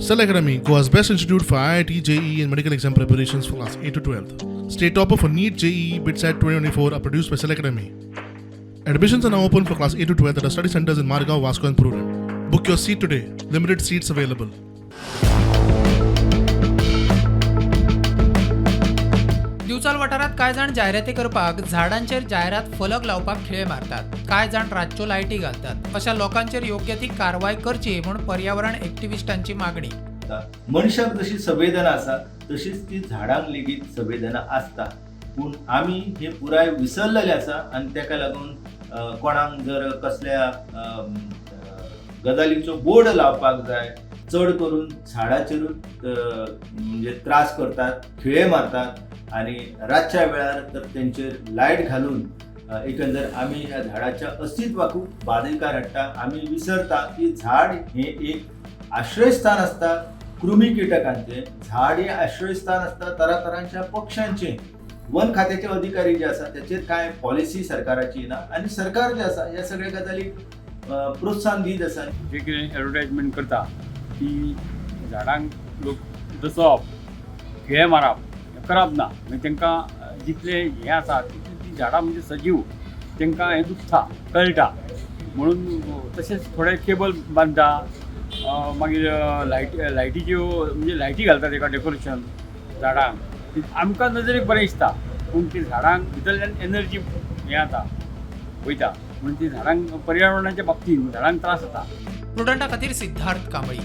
Cell Academy, Goa's best institute for IIT, JEE and medical exam preparations for class 8 to 12. State topper for NEET, JEE, BITSAT 2024 are produced by Cell Academy. Admissions are now open for class 8 to 12 at our study centers in Margao, Vasco and Purur. Book your seat today. Limited seats available. दिवचाल वाठारात कांय जाण जायराती करपाक झाडांचेर जायरात फलक लावपाक खिळे मारतात. कांय जाण रातच्यो लायटी घालतात. अशा लोकांचेर योग्य ती कारवाय करची म्हूण पर्यावरण एक्टिविस्टांची मागणी. मनशाक जशी संवेदना आसा तशीच ती झाडांक लेगीत संवेदना आसता, पूण आमी हे पुराय विसरलेले आसा आनी ताका लागून कोणाक जर कसल्या गजालीचो बोर्ड लावपाक जाय चड करून झाडाचेरूच म्हणजे त्रास करतात, खिळे मारतात आणि रातच्या वेळार तर तेंचेर लायट घालून एकंदर आमी ह्या झाडाच्या अस्तित्वाकूच बाधिकार हाडटा. आमी विसरता की झाड हे एक आश्रयस्थान असता कृमी किटकांचे, झाड हे आश्रयस्थान असता तरातरांच्या पक्ष्यांचे. वन खात्याचे अधिकारी जे आसा त्याचेर कांय पॉलिसी सरकाराची ना आणि सरकार जे आसा ह्या सगळ्या गजालीक प्रोत्साहन दीत आसा. जे कितें एडवर्टायजमेंट करता ती झाडांक लोक दसप, खिळे मारप हें करप ना. मागीर तांकां जितले हें आसा तितली ती झाडां म्हणजे सजीव, तांकां हें दुखता कळटा म्हणून तशेंच थोडे केबल बांदता. मागीर लायटीच्यो म्हणजे लायटी घालतात एका डेकोरेशन झाडांक. आमकां नजरेक बरें दिसता पूण ती झाडांक भितरल्यान एनर्जी हें जाता वयता म्हणून ती झाडांक पर्यावरणाच्या बाबतींत झाडांक त्रास जाता. प्रुडंटा खातीर सिद्धार्थ कांबळी.